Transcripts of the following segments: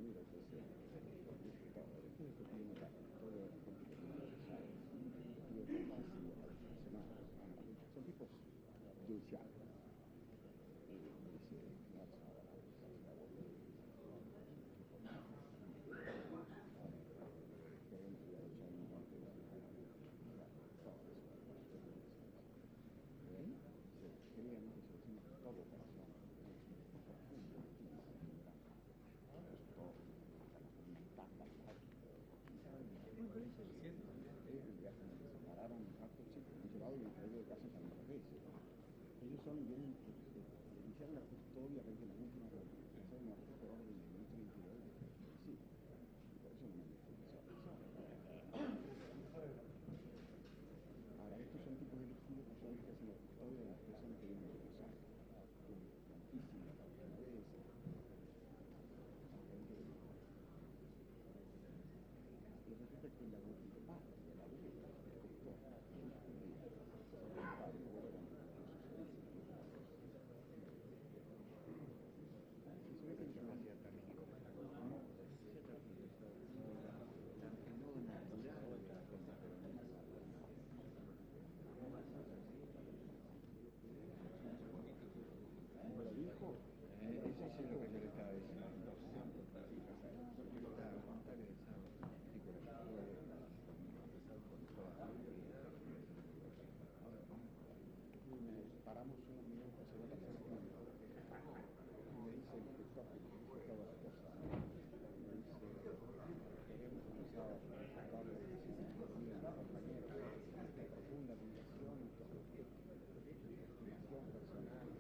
mira, entonces, disfrutado. Después de que tiene todo el tiempo necesario. Y además, son tipos judiciales. Ellos son bien, iniciaron la custodia prácticamente una revolución, una orden del ministro del Interior. Sí, por eso no me ahora, estos son tipos elegidos que son los que hacen la custodia de las personas que vienen a procesar. Tantísimas veces. Y resulta que la parte de la ley paramos unos minutos en la zona y me dice el gestor que dijo todas las cosas. Me dice, queremos comenzar a tratar de decir a los compañeros de profunda admiración y todo lo que estimación personal.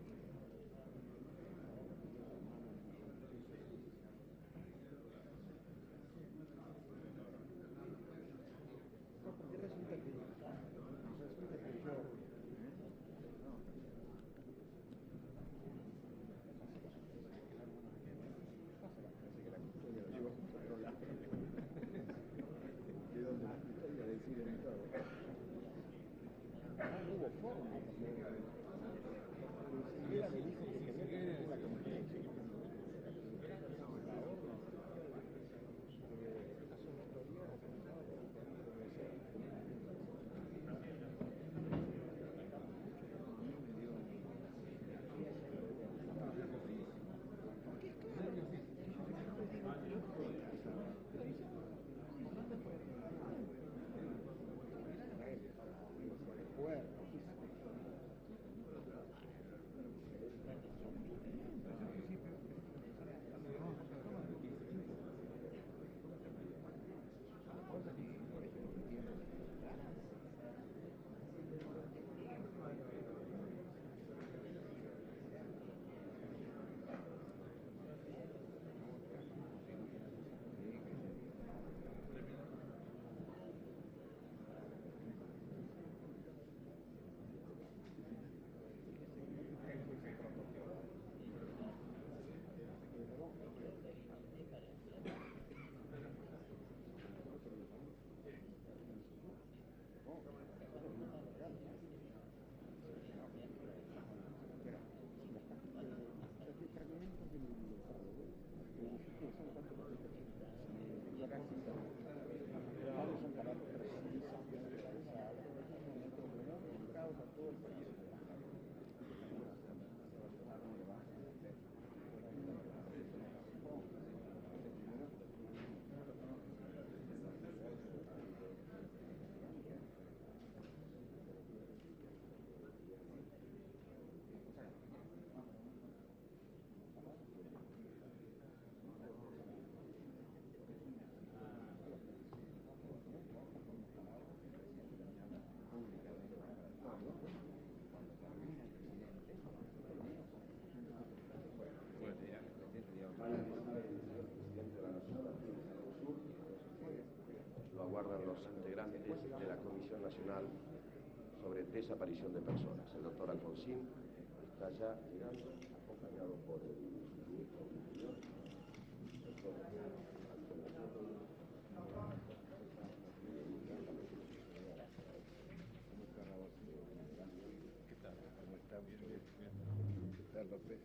No, porque resulta que yo hubo forma ella me dijo que quería una competencia Lo aguardan los integrantes de la Comisión Nacional sobre Desaparición de Personas. El doctor Alfonsín está ya llegando, acompañado por el ministro del Interior, el doctor ¿Qué tal? ¿Cómo está? Bien. ¿Qué tal, López?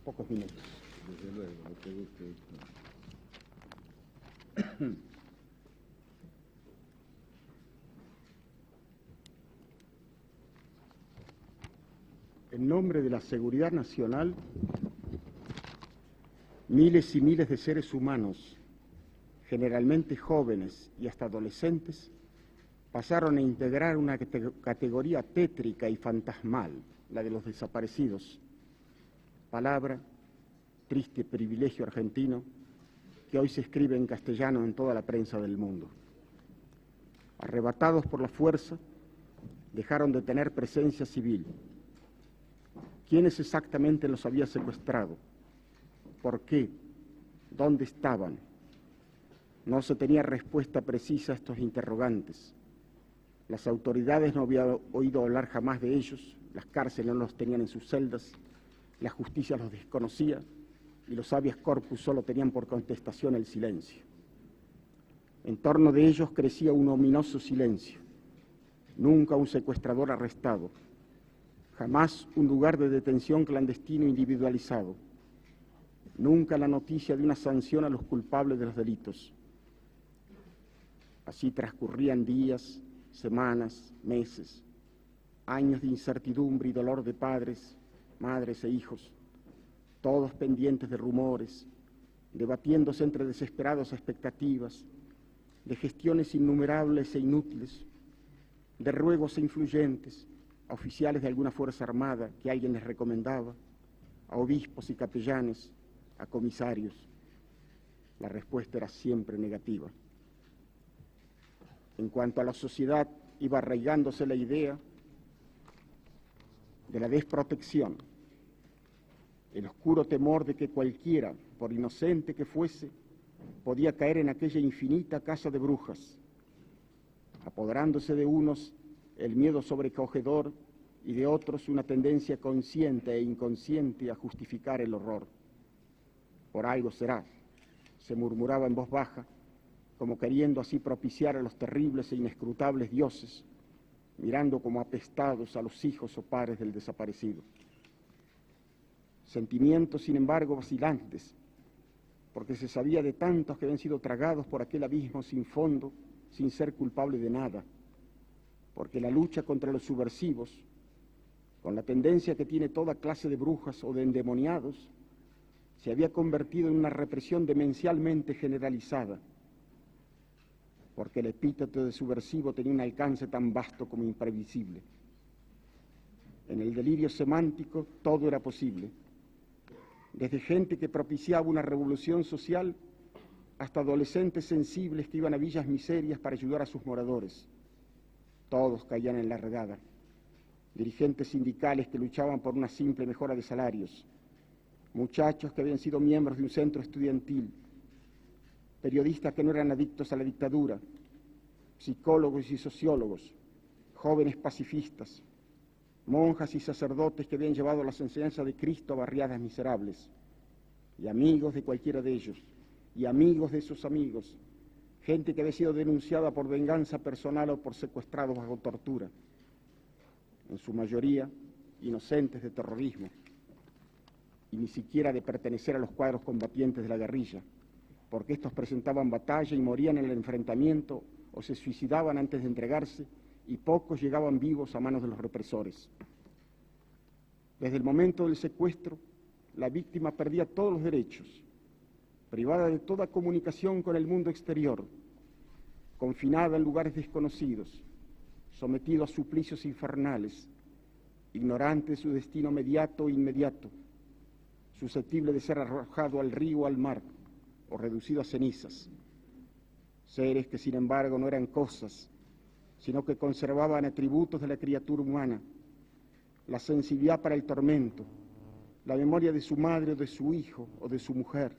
pocos minutos. Desde luego, lo que guste. En nombre de la seguridad nacional, miles y miles de seres humanos, generalmente jóvenes y hasta adolescentes, pasaron a integrar una categoría tétrica y fantasmal, la de los desaparecidos. Palabra, triste privilegio argentino, que hoy se escribe en castellano en toda la prensa del mundo. Arrebatados por la fuerza, dejaron de tener presencia civil. ¿Quiénes exactamente los había secuestrado? ¿Por qué? ¿Dónde estaban? No se tenía respuesta precisa a estos interrogantes. Las autoridades no habían oído hablar jamás de ellos, las cárceles no los tenían en sus celdas, la justicia los desconocía y los habeas corpus solo tenían por contestación el silencio. En torno de ellos crecía un ominoso silencio. Nunca un secuestrador arrestado, jamás un lugar de detención clandestino individualizado, nunca la noticia de una sanción a los culpables de los delitos. Así transcurrían días, semanas, meses, años de incertidumbre y dolor de padres, madres e hijos, todos pendientes de rumores, debatiéndose entre desesperadas expectativas, de gestiones innumerables e inútiles, de ruegos e influyentes, a oficiales de alguna fuerza armada que alguien les recomendaba, a obispos y capellanes, a comisarios. La respuesta era siempre negativa. En cuanto a la sociedad, iba arraigándose la idea de la desprotección, el oscuro temor de que cualquiera, por inocente que fuese, podía caer en aquella infinita casa de brujas, apoderándose de unos el miedo sobrecogedor y de otros una tendencia consciente e inconsciente a justificar el horror. Por algo será, se murmuraba en voz baja, como queriendo así propiciar a los terribles e inescrutables dioses, mirando como apestados a los hijos o padres del desaparecido. Sentimientos, sin embargo, vacilantes, porque se sabía de tantos que habían sido tragados por aquel abismo sin fondo, sin ser culpable de nada, porque la lucha contra los subversivos, con la tendencia que tiene toda clase de brujas o de endemoniados, se había convertido en una represión demencialmente generalizada, porque el epíteto de subversivo tenía un alcance tan vasto como imprevisible. En el delirio semántico todo era posible, desde gente que propiciaba una revolución social hasta adolescentes sensibles que iban a villas miserias para ayudar a sus moradores. Todos caían en la redada. Dirigentes sindicales que luchaban por una simple mejora de salarios, muchachos que habían sido miembros de un centro estudiantil, periodistas que no eran adictos a la dictadura, psicólogos y sociólogos, jóvenes pacifistas, monjas y sacerdotes que habían llevado las enseñanzas de Cristo a barriadas miserables, y amigos de cualquiera de ellos, y amigos de sus amigos, gente que había sido denunciada por venganza personal o por secuestrados bajo tortura, en su mayoría inocentes de terrorismo, y ni siquiera de pertenecer a los cuadros combatientes de la guerrilla, porque estos presentaban batalla y morían en el enfrentamiento o se suicidaban antes de entregarse, y pocos llegaban vivos a manos de los represores. Desde el momento del secuestro, la víctima perdía todos los derechos, privada de toda comunicación con el mundo exterior, confinada en lugares desconocidos, sometida a suplicios infernales, ignorante de su destino mediato o inmediato, susceptible de ser arrojado al río o al mar, o reducido a cenizas. Seres que sin embargo no eran cosas, sino que conservaban atributos de la criatura humana, la sensibilidad para el tormento, la memoria de su madre o de su hijo o de su mujer,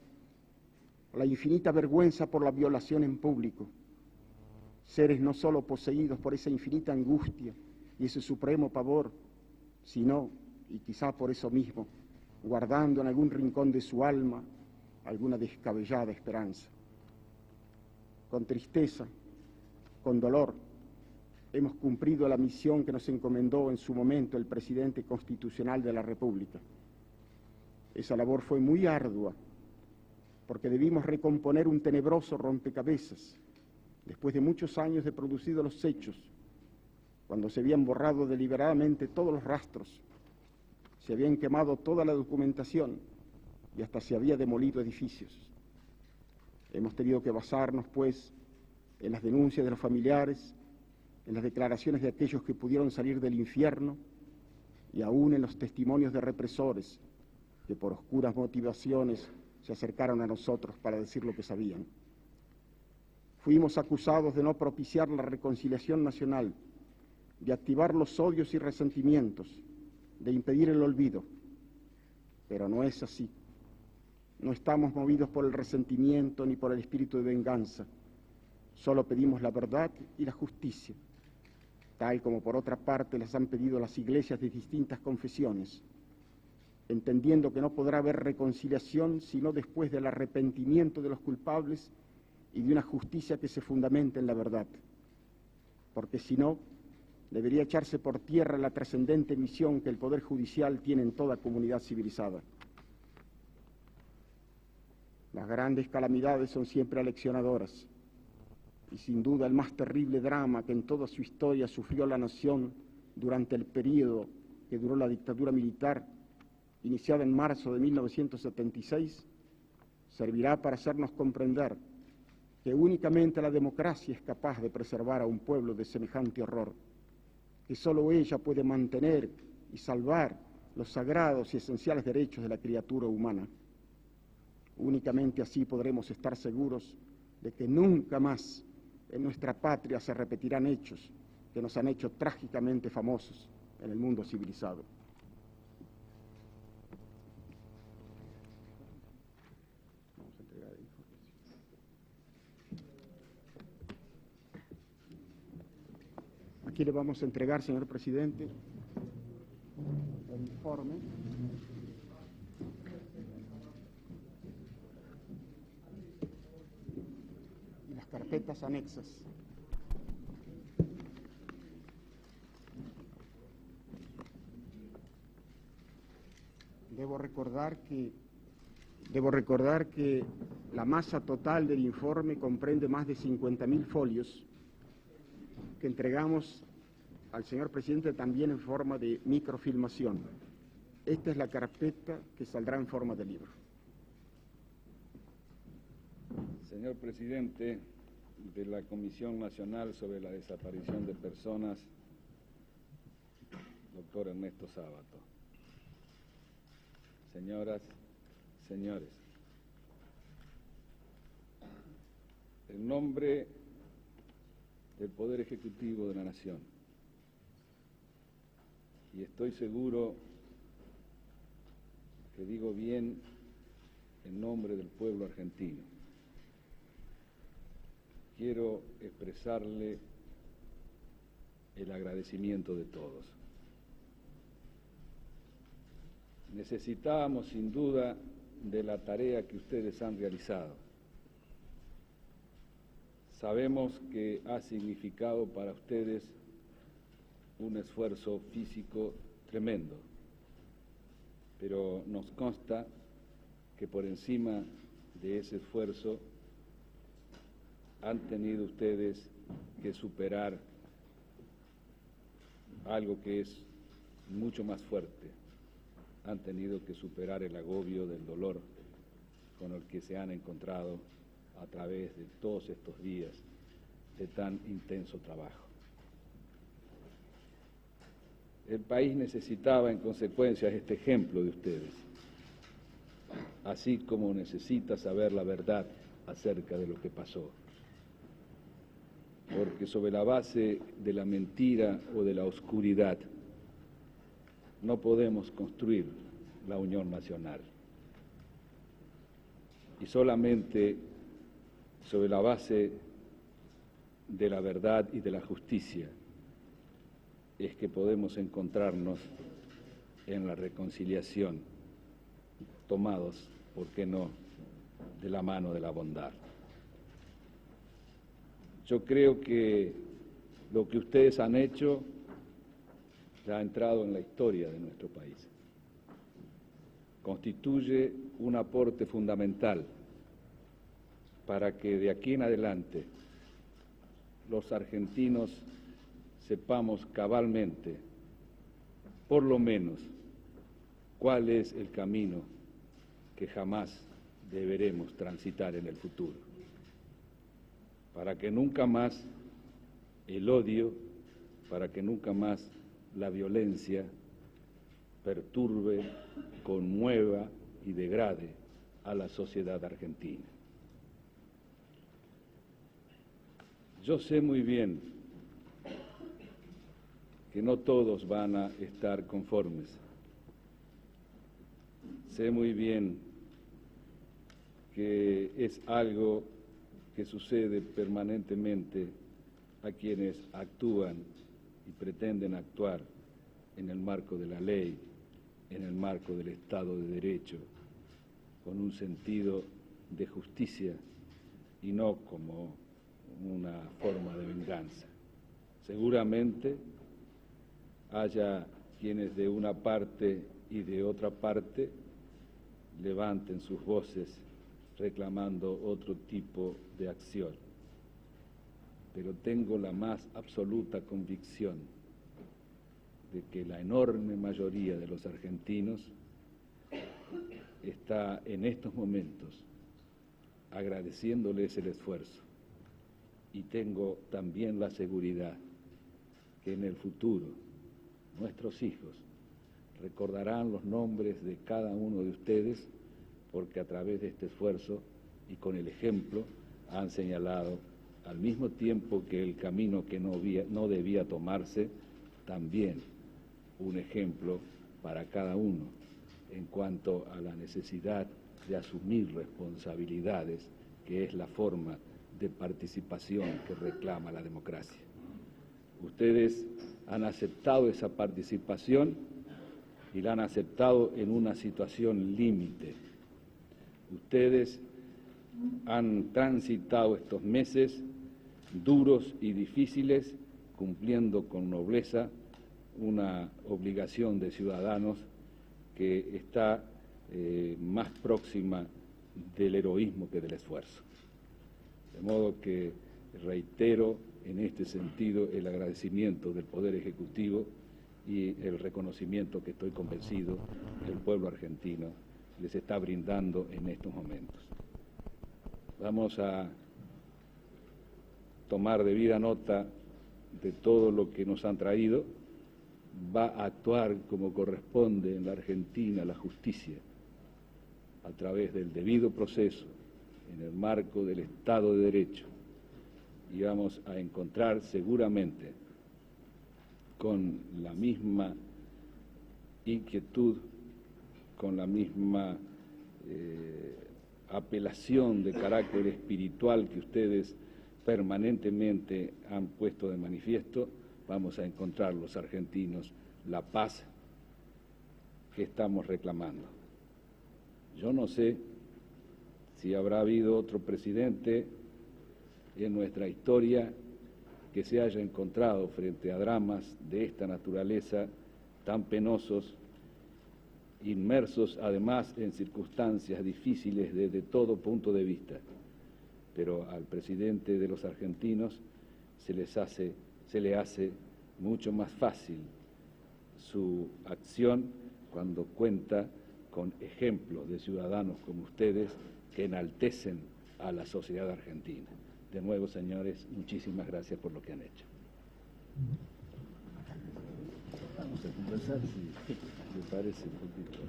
la infinita vergüenza por la violación en público. Seres no solo poseídos por esa infinita angustia y ese supremo pavor, sino, y quizá por eso mismo, guardando en algún rincón de su alma alguna descabellada esperanza. Con tristeza, con dolor, hemos cumplido la misión que nos encomendó en su momento el presidente constitucional de la República. Esa labor fue muy ardua, porque debimos recomponer un tenebroso rompecabezas, después de muchos años de producidos los hechos, cuando se habían borrado deliberadamente todos los rastros, se habían quemado toda la documentación y hasta se había demolido edificios. Hemos tenido que basarnos, pues, en las denuncias de los familiares, en las declaraciones de aquellos que pudieron salir del infierno y aún en los testimonios de represores que por oscuras motivaciones se acercaron a nosotros para decir lo que sabían. Fuimos acusados de no propiciar la reconciliación nacional, de activar los odios y resentimientos, de impedir el olvido. Pero no es así. No estamos movidos por el resentimiento ni por el espíritu de venganza. Solo pedimos la verdad y la justicia, tal como por otra parte las han pedido las iglesias de distintas confesiones, entendiendo que no podrá haber reconciliación sino después del arrepentimiento de los culpables y de una justicia que se fundamente en la verdad, porque si no, debería echarse por tierra la trascendente misión que el Poder Judicial tiene en toda comunidad civilizada. Las grandes calamidades son siempre aleccionadoras, y sin duda el más terrible drama que en toda su historia sufrió la nación durante el período que duró la dictadura militar, iniciada en marzo de 1976, servirá para hacernos comprender que únicamente la democracia es capaz de preservar a un pueblo de semejante horror, que solo ella puede mantener y salvar los sagrados y esenciales derechos de la criatura humana. Únicamente así podremos estar seguros de que nunca más en nuestra patria se repetirán hechos que nos han hecho trágicamente famosos en el mundo civilizado. Aquí le vamos a entregar, señor presidente, el informe. Y las carpetas anexas. Debo recordar que la masa total del informe comprende más de 50.000 folios que entregamos al señor presidente también en forma de microfilmación. Esta es la carpeta que saldrá en forma de libro. Señor presidente de la Comisión Nacional sobre la Desaparición de Personas, doctor Ernesto Sábato. Señoras, señores, en nombre del Poder Ejecutivo de la Nación, y estoy seguro que digo bien en nombre del pueblo argentino, quiero expresarle el agradecimiento de todos. Necesitábamos sin duda de la tarea que ustedes han realizado. Sabemos que ha significado para ustedes un esfuerzo físico tremendo, pero nos consta que por encima de ese esfuerzo han tenido ustedes que superar algo que es mucho más fuerte. Han tenido que superar el agobio del dolor con el que se han encontrado a través de todos estos días de tan intenso trabajo. El país necesitaba en consecuencia este ejemplo de ustedes, así como necesita saber la verdad acerca de lo que pasó. Porque sobre la base de la mentira o de la oscuridad no podemos construir la unión nacional. Y solamente sobre la base de la verdad y de la justicia es que podemos encontrarnos en la reconciliación, tomados, ¿por qué no?, de la mano de la bondad. Yo creo que lo que ustedes han hecho ya ha entrado en la historia de nuestro país. constituye un aporte fundamental para que de aquí en adelante los argentinos sepamos cabalmente, por lo menos, cuál es el camino que jamás deberemos transitar en el futuro, para que nunca más el odio, para que nunca más la violencia perturbe, conmueva y degrade a la sociedad argentina. Yo sé muy bien que no todos van a estar conformes. Sé muy bien que es algo que sucede permanentemente a quienes actúan y pretenden actuar en el marco de la ley, en el marco del Estado de Derecho, con un sentido de justicia y no como una forma de venganza. Seguramente haya quienes de una parte y de otra parte levanten sus voces reclamando otro tipo de acción. Pero tengo la más absoluta convicción de que la enorme mayoría de los argentinos está en estos momentos agradeciéndoles el esfuerzo, y tengo también la seguridad que en el futuro nuestros hijos recordarán los nombres de cada uno de ustedes, porque a través de este esfuerzo y con el ejemplo han señalado, al mismo tiempo que el camino que no debía tomarse, también un ejemplo para cada uno en cuanto a la necesidad de asumir responsabilidades, que es la forma de participación que reclama la democracia. Ustedes han aceptado esa participación y la han aceptado en una situación límite. Ustedes han transitado estos meses duros y difíciles, cumpliendo con nobleza una obligación de ciudadanos que está más próxima del heroísmo que del esfuerzo. De modo que reitero en este sentido el agradecimiento del Poder Ejecutivo y el reconocimiento que estoy convencido el pueblo argentino les está brindando en estos momentos. Vamos a tomar debida nota de todo lo que nos han traído. Va a actuar como corresponde en la Argentina la justicia, a través del debido proceso, en el marco del Estado de Derecho, y vamos a encontrar seguramente con la misma inquietud, con la misma apelación de carácter espiritual que ustedes permanentemente han puesto de manifiesto, vamos a encontrar los argentinos la paz que estamos reclamando. Yo no sé si habrá habido otro presidente en nuestra historia que se haya encontrado frente a dramas de esta naturaleza tan penosos, inmersos además en circunstancias difíciles desde todo punto de vista. Pero al presidente de los argentinos se le hace mucho más fácil su acción cuando cuenta con ejemplos de ciudadanos como ustedes que enaltecen a la sociedad argentina. De nuevo, señores, muchísimas gracias por lo que han hecho. Vamos a conversar, si le parece un poquito.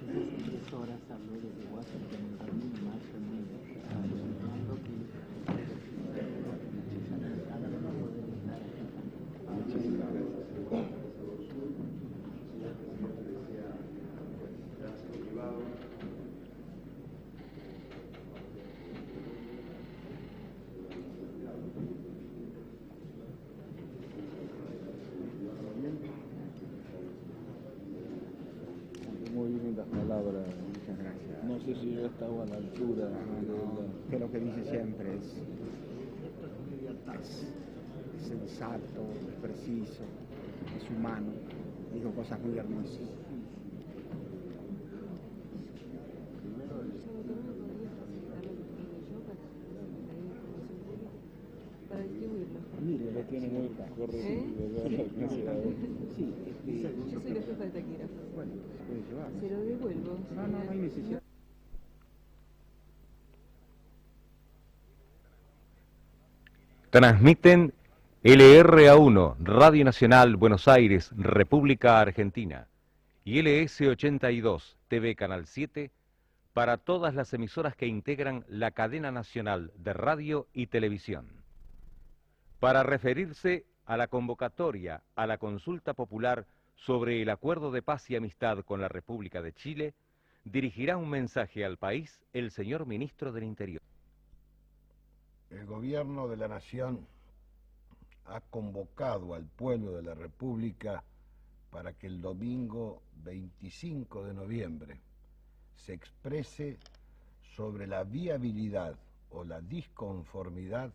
3 horas habló desde Washington en Berlín, marzo en medio, anunciando que Muchísimas gracias. Muy lindas palabras. Muchas gracias. No sé si yo estaba a la altura Que lo que dice siempre es sensato, es preciso, es humano. dijo cosas muy hermosas. Para distribuirlo. Mire, lo tiene muy corregido. Sí, Yo soy la jefa de taquígrafo. bueno, se puede llevar. Se lo devuelvo. No hay necesidad. Transmiten LRA1, Radio Nacional Buenos Aires, República Argentina, y LS82, TV Canal 7, para todas las emisoras que integran la cadena nacional de radio y televisión. Para referirse a la convocatoria a la consulta popular sobre el acuerdo de paz y amistad con la República de Chile, dirigirá un mensaje al país el señor Ministro del Interior. El gobierno de la Nación ha convocado al pueblo de la República para que el domingo 25 de noviembre se exprese sobre la viabilidad o la disconformidad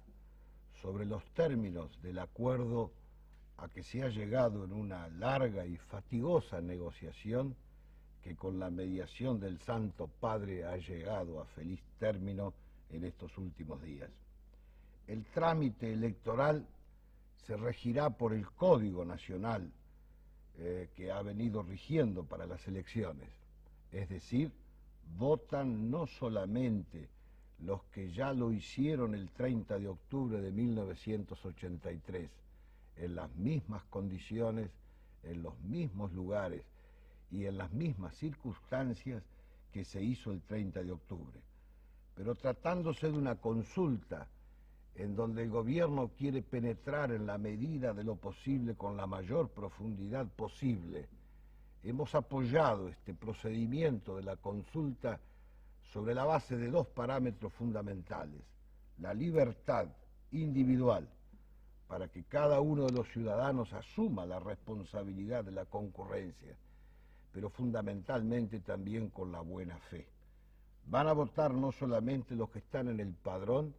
sobre los términos del acuerdo a que se ha llegado en una larga y fatigosa negociación que con la mediación del Santo Padre ha llegado a feliz término en estos últimos días. El trámite electoral se regirá por el Código Nacional que ha venido rigiendo para las elecciones, es decir, votan no solamente los que ya lo hicieron el 30 de octubre de 1983, en las mismas condiciones, en los mismos lugares y en las mismas circunstancias que se hizo el 30 de octubre. Pero tratándose de una consulta en donde el gobierno quiere penetrar en la medida de lo posible con la mayor profundidad posible, hemos apoyado este procedimiento de la consulta sobre la base de dos parámetros fundamentales: la libertad individual, para que cada uno de los ciudadanos asuma la responsabilidad de la concurrencia, pero fundamentalmente también con la buena fe. Van a votar no solamente los que están en el padrón,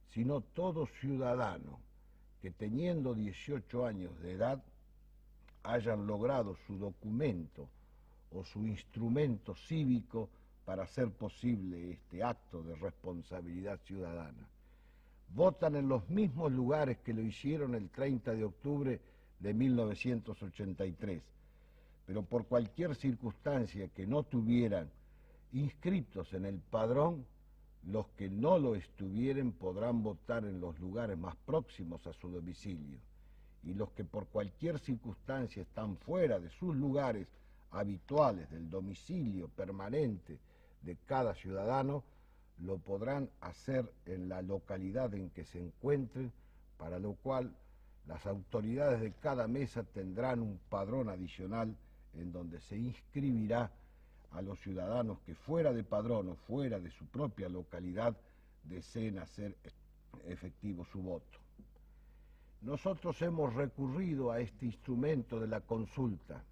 sino todo ciudadano que teniendo 18 años de edad hayan logrado su documento o su instrumento cívico para hacer posible este acto de responsabilidad ciudadana. Votan en los mismos lugares que lo hicieron el 30 de octubre de 1983, pero por cualquier circunstancia que no tuvieran inscritos en el padrón, los que no lo estuvieren podrán votar en los lugares más próximos a su domicilio, y los que por cualquier circunstancia están fuera de sus lugares habituales, del domicilio permanente de cada ciudadano, lo podrán hacer en la localidad en que se encuentren, para lo cual las autoridades de cada mesa tendrán un padrón adicional en donde se inscribirá a los ciudadanos que fuera de padrón o fuera de su propia localidad deseen hacer efectivo su voto. Nosotros hemos recurrido a este instrumento de la consulta.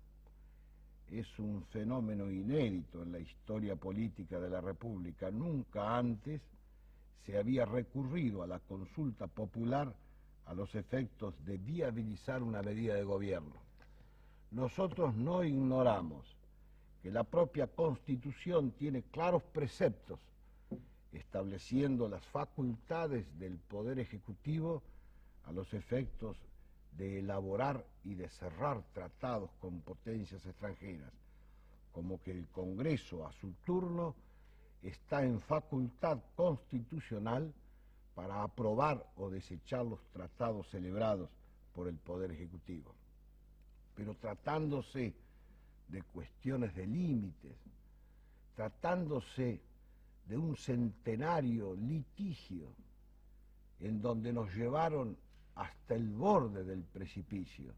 Es un fenómeno inédito en la historia política de la República. Nunca antes se había recurrido a la consulta popular a los efectos de viabilizar una medida de gobierno. Nosotros no ignoramos que la propia Constitución tiene claros preceptos estableciendo las facultades del Poder Ejecutivo a los efectos de elaborar y de cerrar tratados con potencias extranjeras, como que el Congreso a su turno está en facultad constitucional para aprobar o desechar los tratados celebrados por el Poder Ejecutivo. Pero tratándose de cuestiones de límites, tratándose de un centenario litigio en donde nos llevaron hasta el borde del precipicio.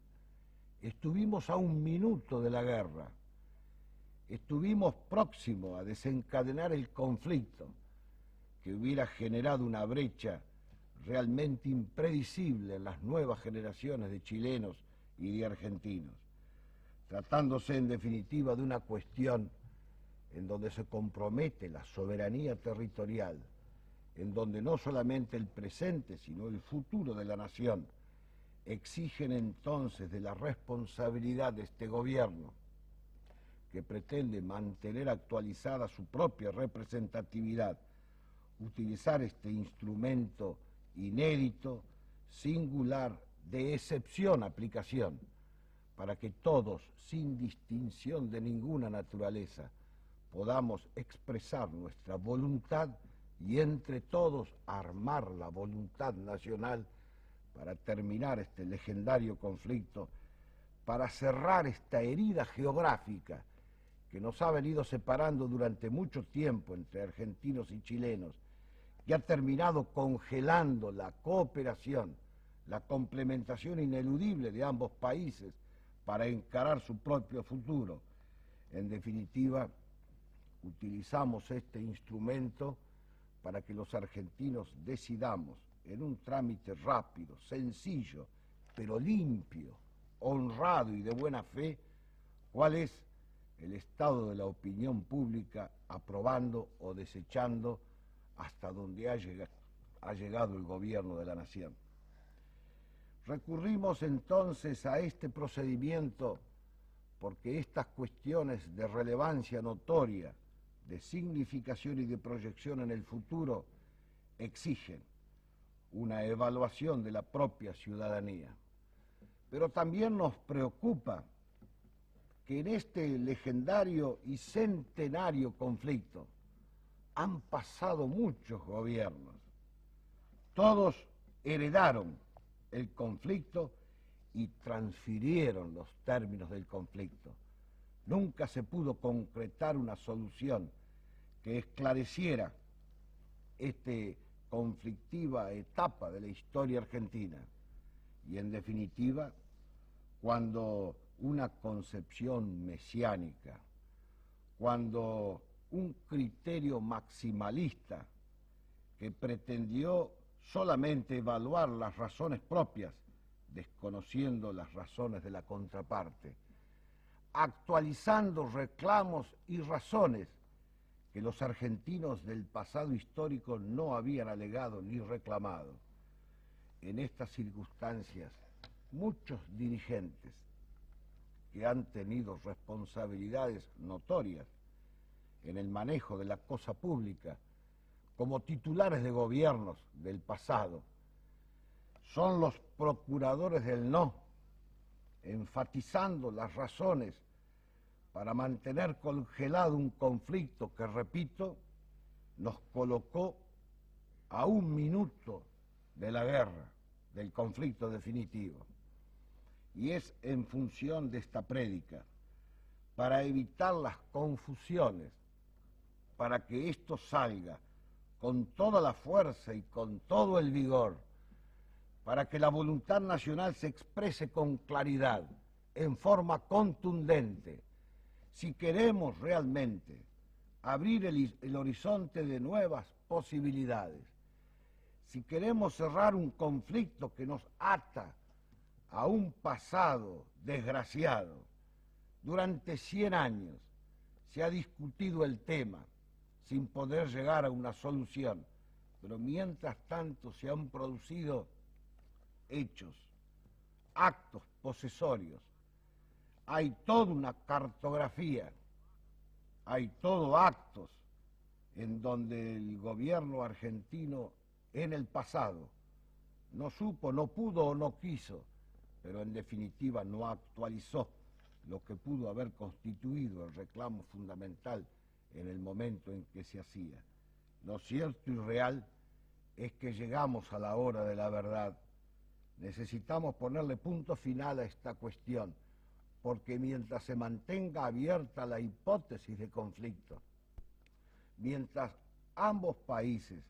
Estuvimos a un minuto de la guerra, estuvimos próximos a desencadenar el conflicto que hubiera generado una brecha realmente impredecible en las nuevas generaciones de chilenos y de argentinos, tratándose en definitiva de una cuestión en donde se compromete la soberanía territorial, en donde no solamente el presente, sino el futuro de la nación exigen entonces de la responsabilidad de este gobierno, que pretende mantener actualizada su propia representatividad, utilizar este instrumento inédito, singular, de excepción aplicación, para que todos, sin distinción de ninguna naturaleza, podamos expresar nuestra voluntad y entre todos armar la voluntad nacional para terminar este legendario conflicto, para cerrar esta herida geográfica que nos ha venido separando durante mucho tiempo entre argentinos y chilenos, que ha terminado congelando la cooperación, la complementación ineludible de ambos países para encarar su propio futuro. En definitiva, utilizamos este instrumento para que los argentinos decidamos en un trámite rápido, sencillo, pero limpio, honrado y de buena fe, cuál es el estado de la opinión pública, aprobando o desechando hasta donde ha llegado el gobierno de la nación. Recurrimos entonces a este procedimiento porque estas cuestiones de relevancia notoria, de significación y de proyección en el futuro, exigen una evaluación de la propia ciudadanía. Pero también nos preocupa que en este legendario y centenario conflicto han pasado muchos gobiernos. Todos heredaron el conflicto y transfirieron los términos del conflicto. Nunca se pudo concretar una solución que esclareciera esta conflictiva etapa de la historia argentina. Y en definitiva, cuando una concepción mesiánica, cuando un criterio maximalista que pretendió solamente evaluar las razones propias, desconociendo las razones de la contraparte, actualizando reclamos y razones que los argentinos del pasado histórico no habían alegado ni reclamado. En estas circunstancias, muchos dirigentes que han tenido responsabilidades notorias en el manejo de la cosa pública, como titulares de gobiernos del pasado, son los procuradores del no, enfatizando las razones para mantener congelado un conflicto que, repito, nos colocó a un minuto de la guerra, del conflicto definitivo. Y es en función de esta prédica, para evitar las confusiones, para que esto salga con toda la fuerza y con todo el vigor, para que la voluntad nacional se exprese con claridad, en forma contundente. Si queremos realmente abrir el horizonte de nuevas posibilidades, si queremos cerrar un conflicto que nos ata a un pasado desgraciado, durante 100 años se ha discutido el tema sin poder llegar a una solución, pero mientras tanto se han producido hechos, actos posesorios, hay toda una cartografía, hay todo actos en donde el gobierno argentino en el pasado no supo, no pudo o no quiso, pero en definitiva no actualizó lo que pudo haber constituido el reclamo fundamental en el momento en que se hacía. Lo cierto y real es que llegamos a la hora de la verdad. Necesitamos ponerle punto final a esta cuestión, porque mientras se mantenga abierta la hipótesis de conflicto, mientras ambos países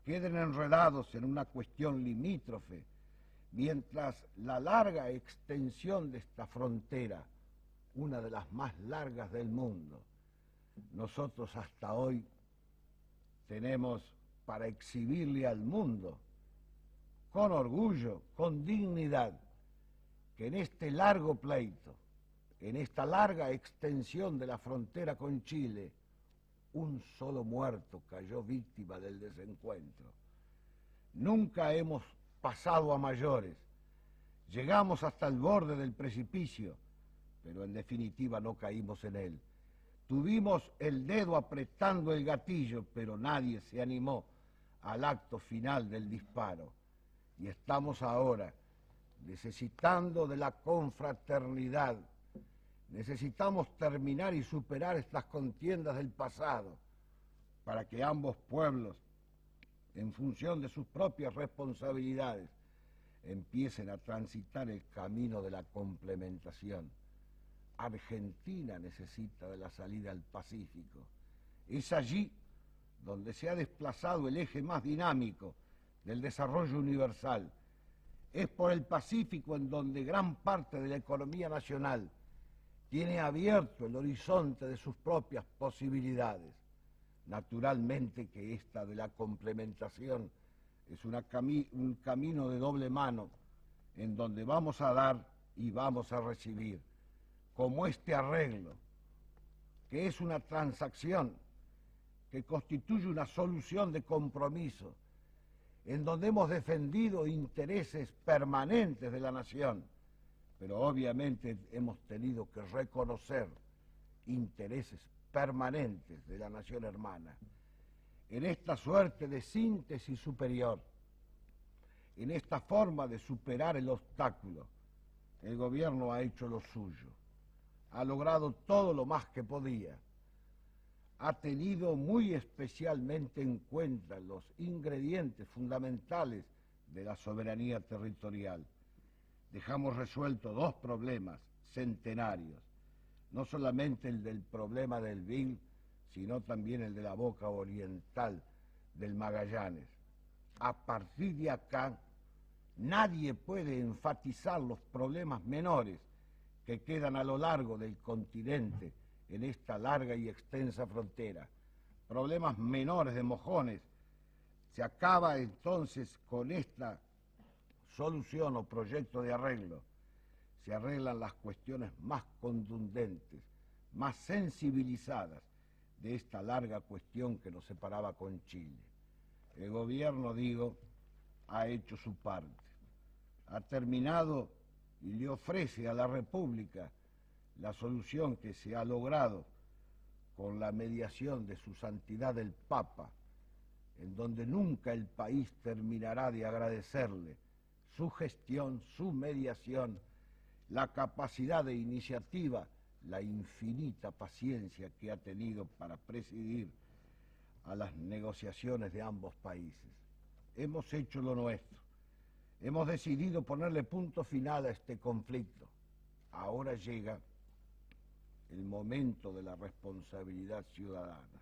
queden enredados en una cuestión limítrofe, mientras la larga extensión de esta frontera, una de las más largas del mundo, nosotros hasta hoy tenemos para exhibirle al mundo, con orgullo, con dignidad, que en este largo pleito, en esta larga extensión de la frontera con Chile, un solo muerto cayó víctima del desencuentro. Nunca hemos pasado a mayores, Llegamos hasta el borde del precipicio, pero en definitiva no caímos en él. Tuvimos el dedo apretando el gatillo, pero nadie se animó al acto final del disparo. Y estamos ahora necesitando de la confraternidad. Necesitamos terminar y superar estas contiendas del pasado para que ambos pueblos, en función de sus propias responsabilidades, empiecen a transitar el camino de la complementación. Argentina necesita de la salida al Pacífico. Es allí donde se ha desplazado el eje más dinámico del desarrollo universal. Es por el Pacífico en donde gran parte de la economía nacional tiene abierto el horizonte de sus propias posibilidades. Naturalmente que esta de la complementación es un camino de doble mano en donde vamos a dar y vamos a recibir, como este arreglo, que es una transacción que constituye una solución de compromiso, en donde hemos defendido intereses permanentes de la nación, pero obviamente hemos tenido que reconocer intereses permanentes de la nación hermana. En esta suerte de síntesis superior, en esta forma de superar el obstáculo, el gobierno ha hecho lo suyo, ha logrado todo lo más que podía, ha tenido muy especialmente en cuenta los ingredientes fundamentales de la soberanía territorial. Dejamos resueltos dos problemas centenarios, no solamente el del problema del Vil, sino también el de la boca oriental del Magallanes. A partir de acá, nadie puede enfatizar los problemas menores que quedan a lo largo del continente en esta larga y extensa frontera. Problemas menores de mojones. Se acaba entonces con esta solución o proyecto de arreglo. Se arreglan las cuestiones más contundentes, más sensibilizadas de esta larga cuestión que nos separaba con Chile. El gobierno, digo, ha hecho su parte, ha terminado y le ofrece a la República la solución que se ha logrado con la mediación de su santidad el Papa, en donde nunca el país terminará de agradecerle su gestión, su mediación, la capacidad de iniciativa, la infinita paciencia que ha tenido para presidir a las negociaciones de ambos países. Hemos hecho lo nuestro, hemos decidido ponerle punto final a este conflicto. Ahora llega el momento de la responsabilidad ciudadana,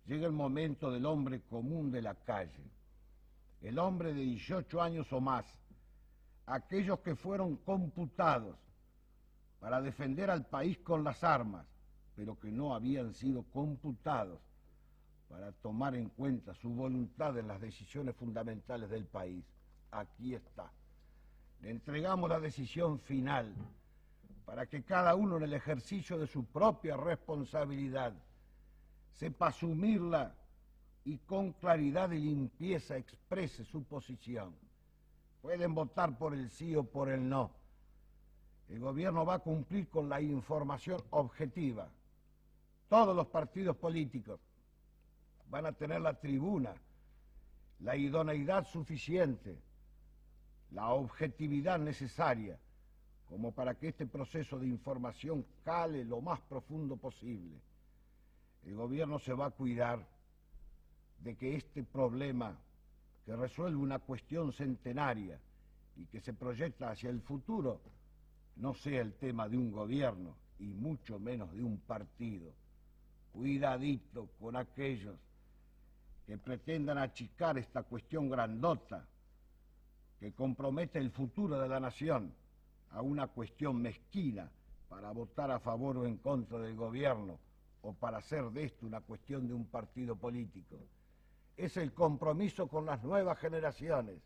llega el momento del hombre común de la calle, el hombre de 18 años o más, aquellos que fueron computados para defender al país con las armas, pero que no habían sido computados para tomar en cuenta su voluntad en las decisiones fundamentales del país. Aquí está. Le entregamos la decisión final para que cada uno en el ejercicio de su propia responsabilidad sepa asumirla y con claridad y limpieza exprese su posición. Pueden votar por el sí o por el no. El gobierno va a cumplir con la información objetiva. Todos los partidos políticos van a tener la tribuna, la idoneidad suficiente, la objetividad necesaria como para que este proceso de información cale lo más profundo posible. El gobierno se va a cuidar de que este problema, que resuelve una cuestión centenaria y que se proyecta hacia el futuro, no sea el tema de un gobierno y mucho menos de un partido. Cuidadito con aquellos que pretendan achicar esta cuestión grandota que compromete el futuro de la nación a una cuestión mezquina para votar a favor o en contra del gobierno o para hacer de esto una cuestión de un partido político. Es el compromiso con las nuevas generaciones,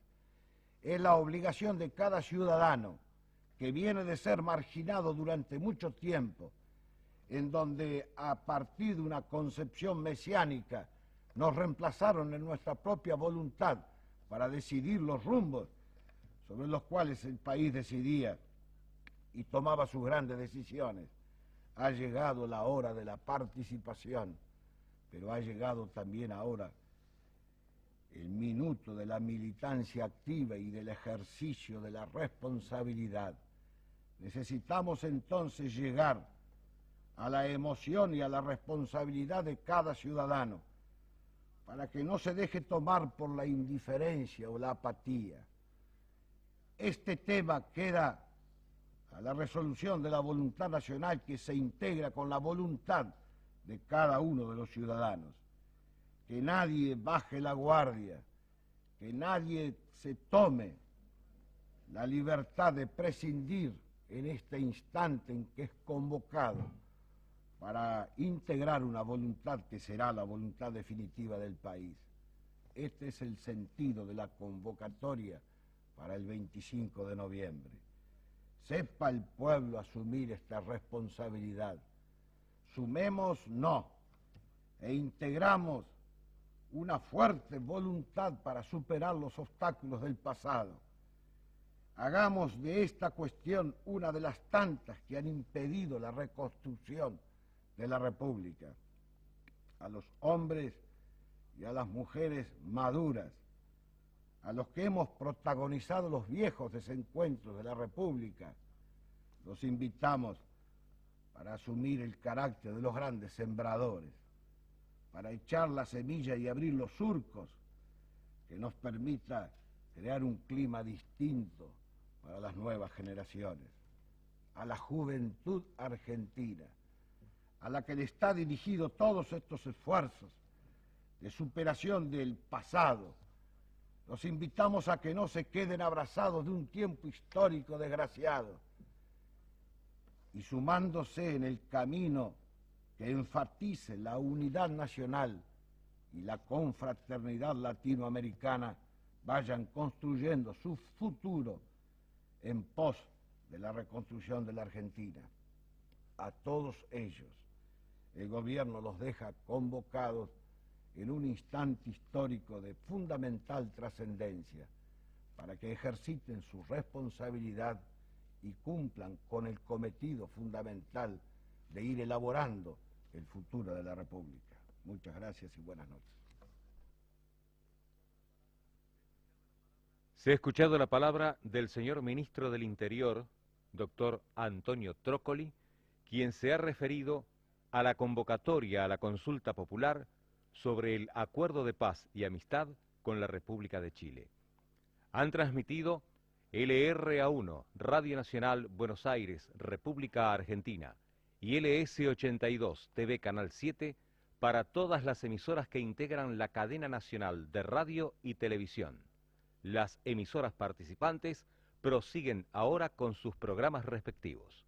es la obligación de cada ciudadano que viene de ser marginado durante mucho tiempo, en donde a partir de una concepción mesiánica nos reemplazaron en nuestra propia voluntad para decidir los rumbos sobre los cuales el país decidía y tomaba sus grandes decisiones. Ha llegado la hora de la participación, pero ha llegado también ahora el minuto de la militancia activa y del ejercicio de la responsabilidad. Necesitamos entonces llegar a la emoción y a la responsabilidad de cada ciudadano, para que no se deje tomar por la indiferencia o la apatía. Este tema queda a la resolución de la voluntad nacional, que se integra con la voluntad de cada uno de los ciudadanos. Que nadie baje la guardia, que nadie se tome la libertad de prescindir en este instante en que es convocado para integrar una voluntad que será la voluntad definitiva del país. Este es el sentido de la convocatoria para el 25 de noviembre. Sepa el pueblo asumir esta responsabilidad. Sumemos no, e integramos una fuerte voluntad para superar los obstáculos del pasado. Hagamos de esta cuestión una de las tantas que han impedido la reconstrucción de la República. A los hombres y a las mujeres maduras, a los que hemos protagonizado los viejos desencuentros de la República, los invitamos para asumir el carácter de los grandes sembradores, para echar la semilla y abrir los surcos que nos permita crear un clima distinto para las nuevas generaciones. A la juventud argentina, a la que le está dirigido todos estos esfuerzos de superación del pasado, los invitamos a que no se queden abrazados de un tiempo histórico desgraciado y sumándose en el camino que enfatice la unidad nacional y la confraternidad latinoamericana, vayan construyendo su futuro en pos de la reconstrucción de la Argentina. A todos ellos, el gobierno los deja convocados en un instante histórico de fundamental trascendencia, para que ejerciten su responsabilidad y cumplan con el cometido fundamental de ir elaborando el futuro de la República. Muchas gracias y buenas noches. Se ha escuchado la palabra del señor Ministro del Interior, doctor Antonio Trócoli, quien se ha referido a la convocatoria a la consulta popular sobre el acuerdo de paz y amistad con la República de Chile. Han transmitido LRA1, Radio Nacional Buenos Aires, República Argentina, y LS82, TV Canal 7, para todas las emisoras que integran la cadena nacional de radio y televisión. Las emisoras participantes prosiguen ahora con sus programas respectivos.